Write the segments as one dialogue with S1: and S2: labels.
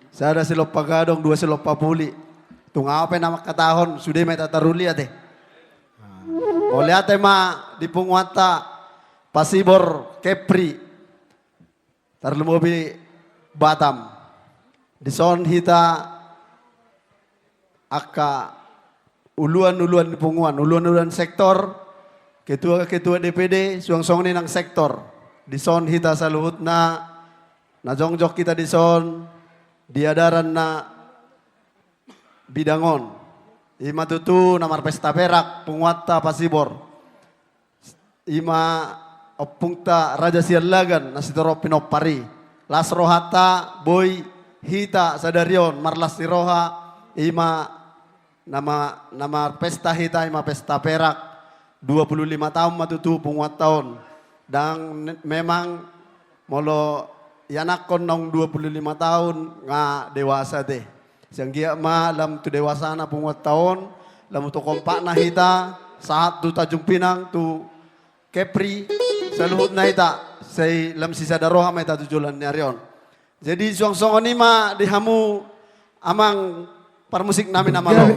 S1: Saya ada silop pagadong, 2 silop papuli. Tunga apa nama katahon, sudah may tataruli ate. Oleh ate ma di Punguata, Pasibor, Kepri, Tarlumobi, Batam. Di son hita aka uluan-uluan di Punguan, uluan-uluan sektor, ketua-ketua DPD, suang-suang ni ng sektor. Di son hita sa luhut na jongjok kita di son, diadaran na bidangon. Ima tutu namar pesta perak, Punguata, Pasibor. Ima opungta Raja Sialagan, nasitoro pinopari. Las rohata, boy, hita sadarion, marlas roha, ima nama pesta hita, ima pesta perak. 25 tahun matutu Punguat tahun. Dan memang molo yanakon nong 25 tahun nga dewasa deh. Siang gia ma lam tu dewasa na Punguat tahun, lam tu kompak na hita, saat tu Tanjung Pinang tu Kepri, saluhut na hita, say lam sisa daroha may tatujulan ni Arion. Jadi suang-suang ni ma dihamu amang parmusik namin amalo.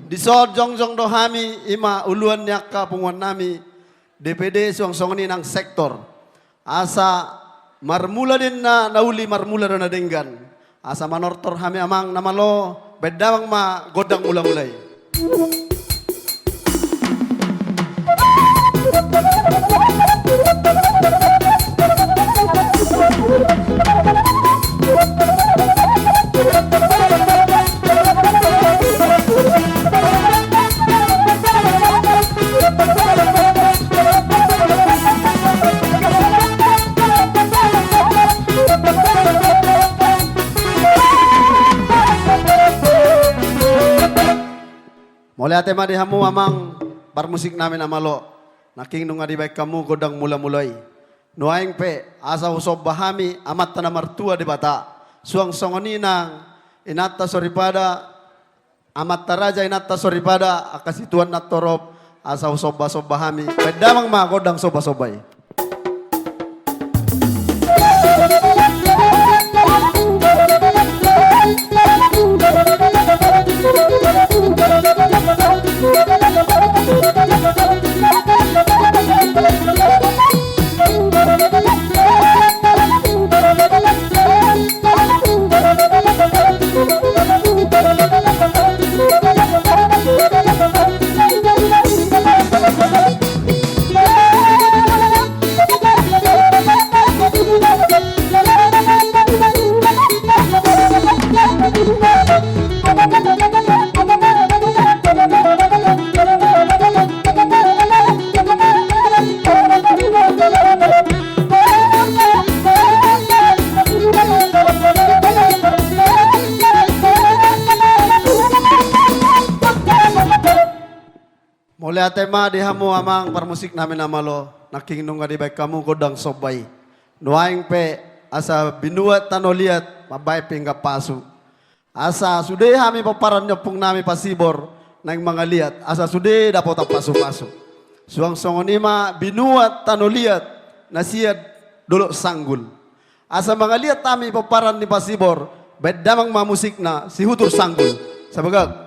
S1: Di so jong-jong dohami ima uluan niya ka Punguan nami DPD suang-suang ni ng sektor. Asa marmula din na nauli marmula na nadenggan. Asa manortor hami amang namalo bedamang ma godang mula-mulay. Mulai ate ma dihamu amang parmusik namin amalo. Naking nung adibay kamu godang mula-mulay. Nuaing pe asa usob bahami amat tanah martua di bata. Suang songoni nang inatta soripada amat taraja inatta soripada akasituan natorop asa usob bahami. Bedamang ma godang soba-sobay. Mulai tema dihamu amang parmusik namin amalo naking nung adibay kamu godang sobay. Nuaing pe asa binuat tanoliat mabay pingga pasu. Asa sude hami paparan nyopung nami Pasibor nang mga liat. Asa sude dapat pasu-pasu. Suang songonima binuat tanoliat nasiad dulu sanggul. Asa mga liat kami paparan ni Pasibor bedamang mamusik na si hutur sanggul. Sabagag.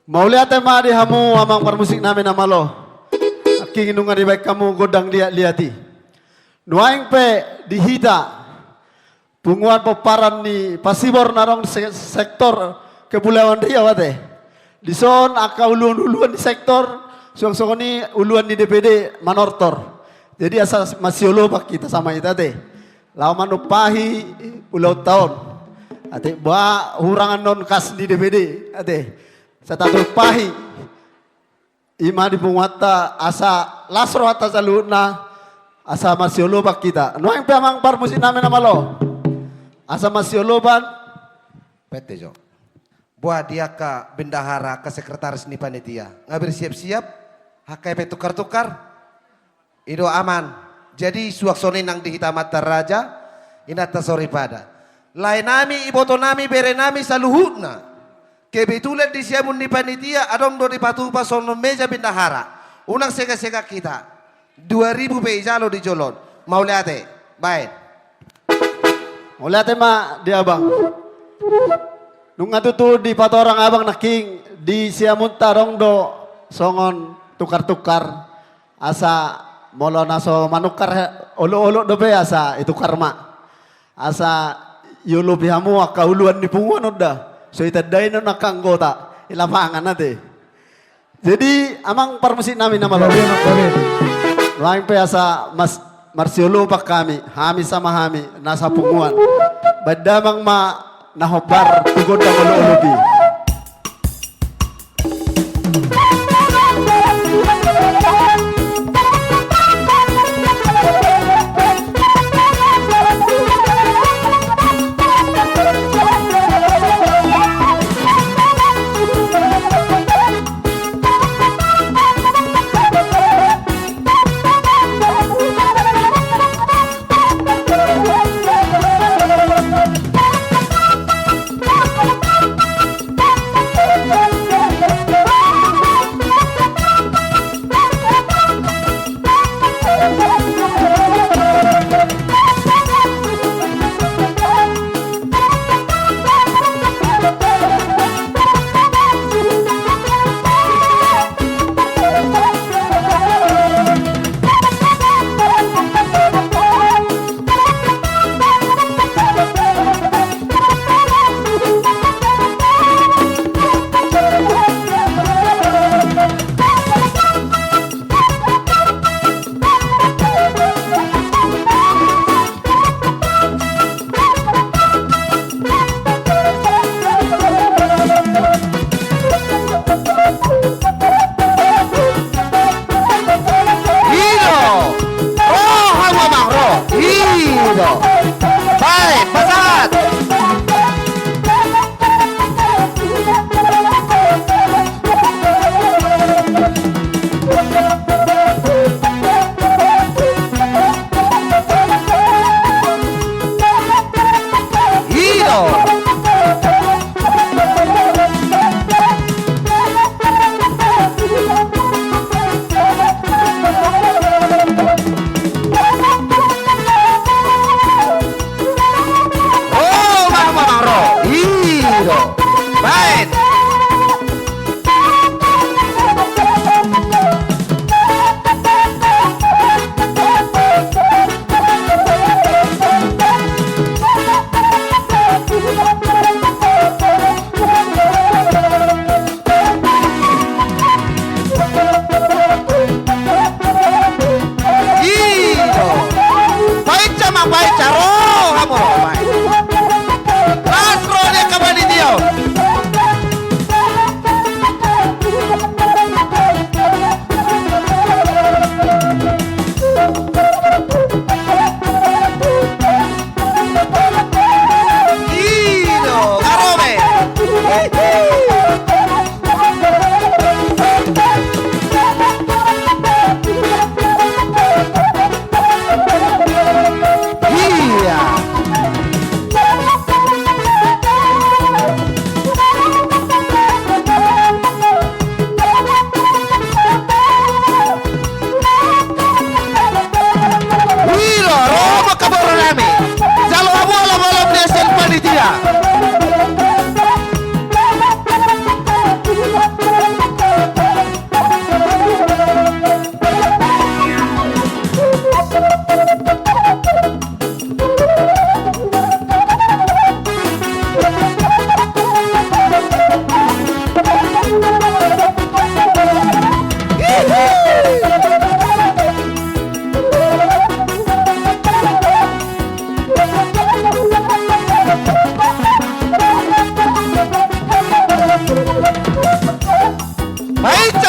S1: Maulia tema di hamu amang permusik namin namalo. Aking inungan di baik kamu godang liati. Nuaing pe dihita. Punguan peparan ni pasibor narong sektor kepulauan Riau ate. Di son aka uluan di sektor, suang ni uluan di DPD manortor. Jadi asal masih pak kita sama kita teh. Lawan upahi ulau tahun. Ate ba hurangan non kas di DPD ate. Satu pahi ima di pungwata asa lasro atas aluna asa masih pak kita. Nuang pe amang par musim namin namalo. Asa masih ban
S2: Pete jo. Buat dia ke bendahara ke sekretaris ni panitia. Ngabir siap-siap HKP tukar-tukar. Ido aman. Jadi suaksoni nang di hitamata raja inata sori pada. Lain nami iboto nami bere nami saluhutna. Kebetulan di siamun ni panitia adong do di patu pasono meja bendahara. Unang sega-sega kita. 2000 pe jalo di jolon. Mau liate. Baik.
S1: Mau lihat ma di abang. Nunga tutu di patorang abang naking di siamun tarong do songon tukar-tukar asa molo naso manukar olo-olo do be asa itu karma. Asa yulu pihamu aka uluan di punguan udah. So itadain no nakanggota ilapangan nate. Jadi amang permusik namin na malo. Lain pe asa mas Marsiolo pa kami sama hami nasa punguan. Badamang ma nahobar tugod ang ulo-ulobi.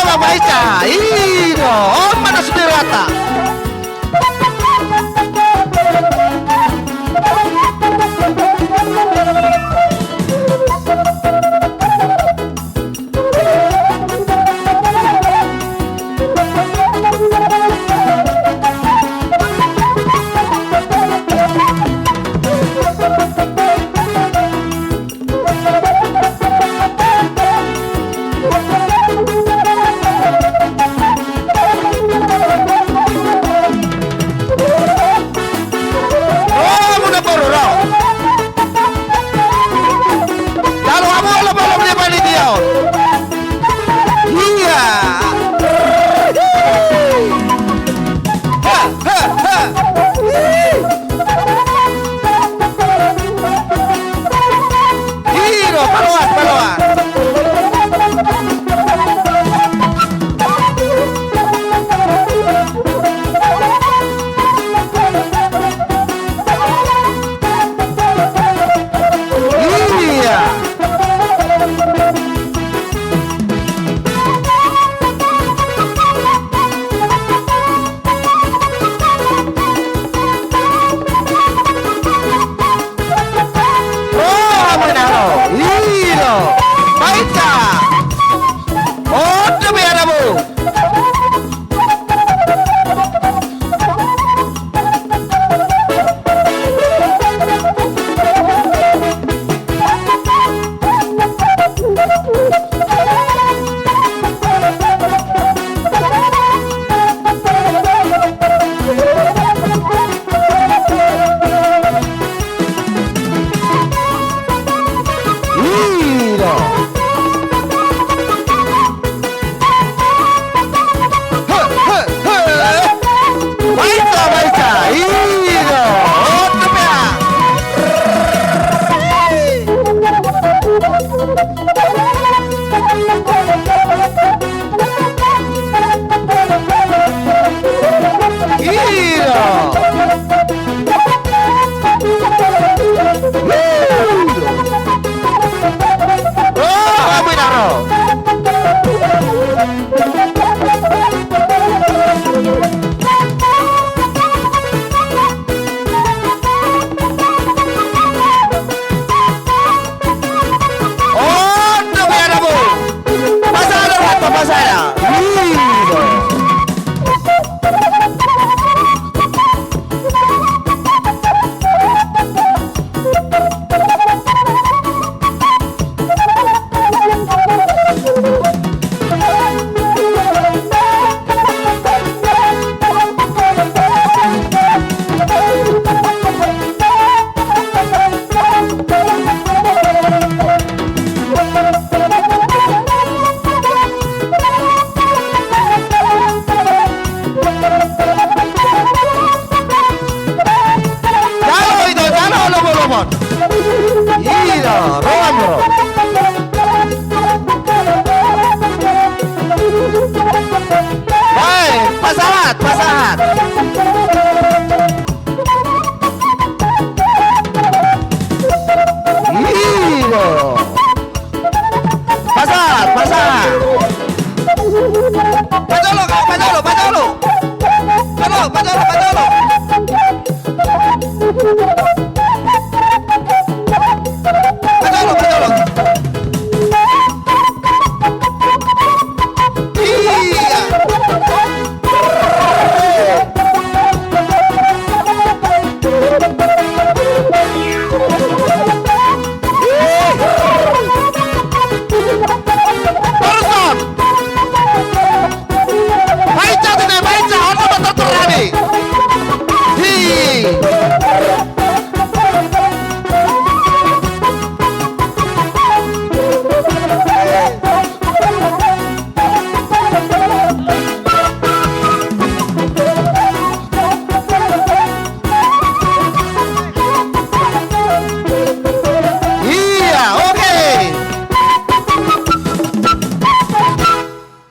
S2: Bang Baica. Iyo, oh mana sudah rata.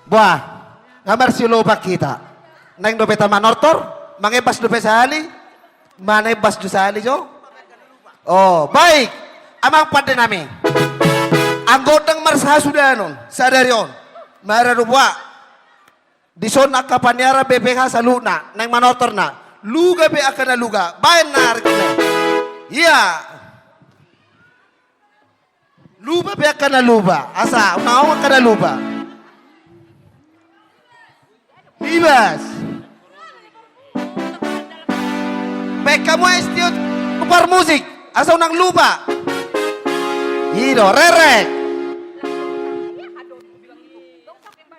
S2: Wah, ngamar si lupa kita. Neng dope taman nortor, mangebas dope sehali, manebas do sehali jo. Oh, baik. Amang pada nami. Anggotang marsaha sudah non, sadarion. Mara rupa, Di zona kapanyara BPH saluna nang manotor na. Luga be akan na luga. Bayan na arkina. Iya. Luba be akan na luba. Asa, unaw akan na luba. Bibas. Baik kamu estio kupar musik. Asa unang luba. Iro, rerek.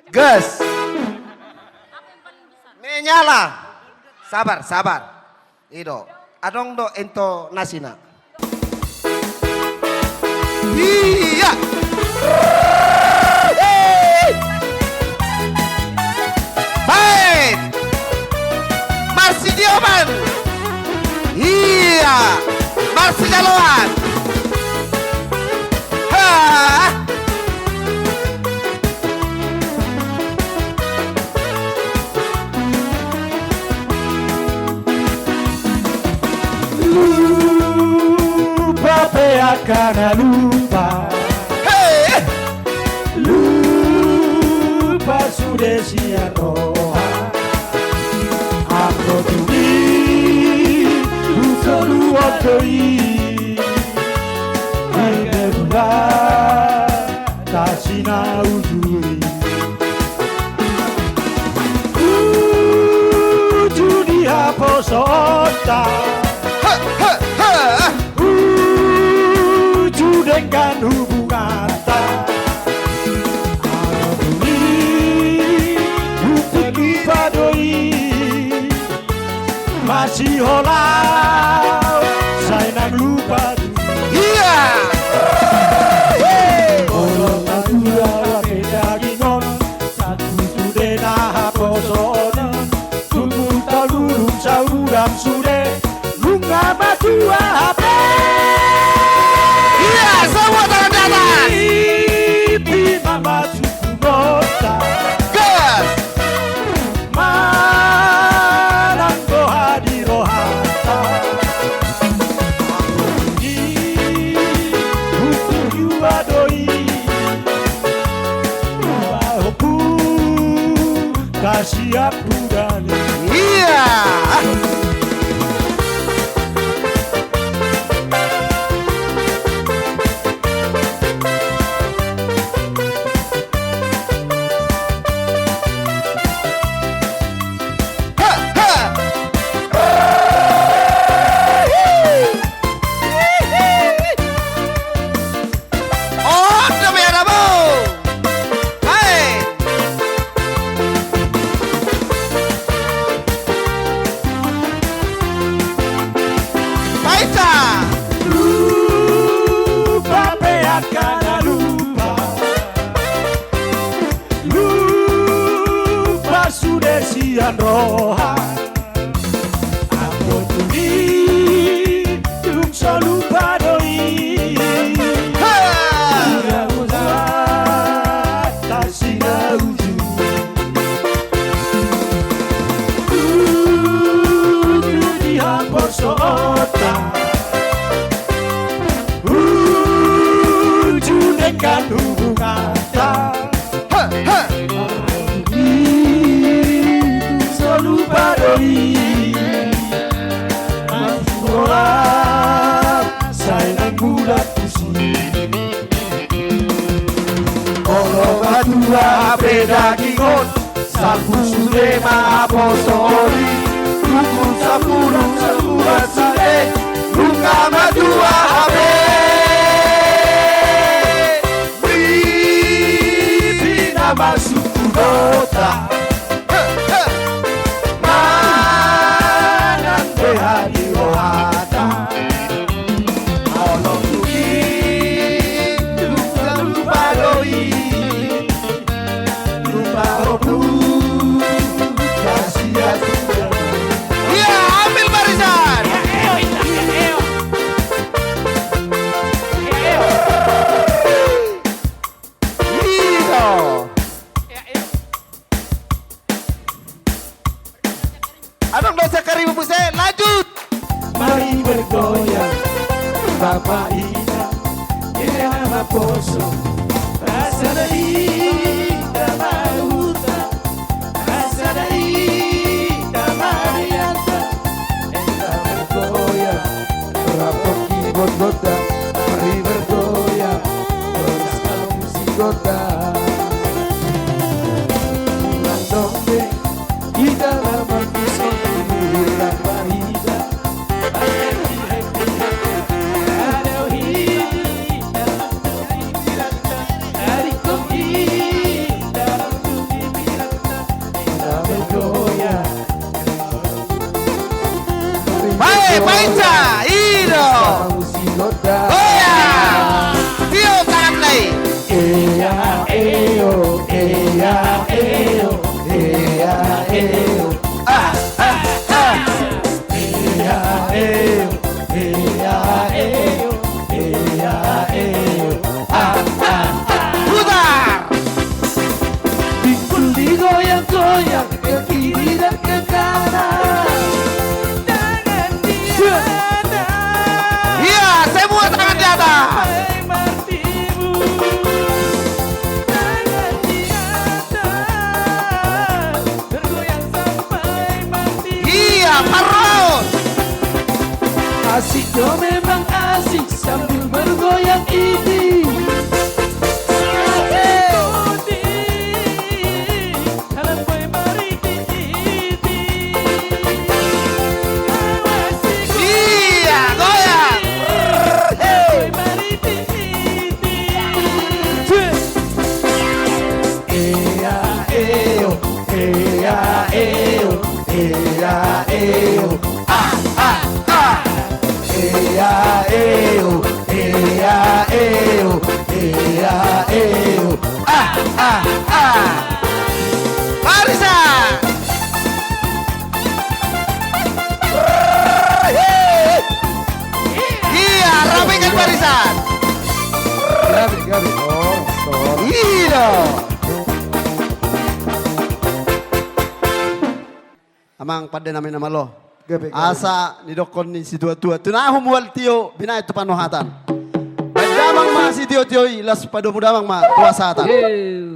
S2: Gas. Menyala. Sabar, sabar. Iro, adong do ento nasina. Iya. Baik. Marsi Dioman. Iya. Marsi Jaloan. Ha.
S3: Lupa akan lupa.
S2: Hey.
S3: Lupa sudah siap roha. Aku tuli selalu waktu Aigabula Tashina ujuri Ujuri haposota dengan hubungan tak Aduni untuk dipadoi masih holau saya nak lupa
S2: Iya.
S3: Orang natura beda gingon satu sudah nah posonan tubuh talurung sauram sudah lunga matua HP
S2: Iya, semua tangan di atas.
S3: Bima maju kumota
S2: Gas.
S3: Marang doha di rohata Ini untuk yuadoi Bahoku kasih aku dani
S2: Iya. Ha, ha. Oh, demi adamu. Hai. Baca.
S3: Lupa akan lupa Lupa sudah sian roha Aku tuli Tung selalu padoi
S2: Ha.
S3: Mudah-mudahan tak sina ujung Tujuh dihampor seota Ujung dengan hubungan tak
S2: Ha, ha.
S3: Itu selalu padoi Orang saya nak bulat pusing Kalau batua beda gingon Sapu sude maposori Rukun sapulung sebuah sade Luka madua habe Bina masuk kudota Manang behadi rohata Olong tuki Lupa lupa doi Lupa hopu Kasih aku
S2: Iya, ambil barisan. Iya. Abang dosa karibu buse, lanjut.
S3: Mari bergoyang Bapak Ina Ina Maposo Rasa dari Damaruta Rasa
S2: Paisa, Ido.
S3: Usigoda.
S2: Goyang. Tiup tangan lagi.
S3: Eya, eo, eya, eo, eya, eo.
S2: Ah, ah, ah.
S3: Eya, eo, eya, eo, eya, eo.
S2: Putar.
S3: Pikul digoyang-goyang ke kiri dan ke kanan. Tangan di atas.
S2: Iya, semua tangan di atas.
S3: Sampai matimu. Tangan di atas. Bergoyang sampai mati.
S2: Iya, parut.
S3: Asik yo memang asik sambil bergoyang ini.
S2: Iya, goyang.
S3: Eya eo, eya eo, eya eo. Eya eo, eya eo, eya eo.
S2: Barisan. Iya, rapikan barisan.
S3: Gabi, oh,
S2: Iya.
S1: Amang pada namin nama lo.
S3: gabi.
S1: Asa ni dokon ni si tua-tua. Tunahum wal tio bina itu panuhatan. Padamang ma si tio-tio ilas padu mudamang ma tua satan.
S3: Yeah.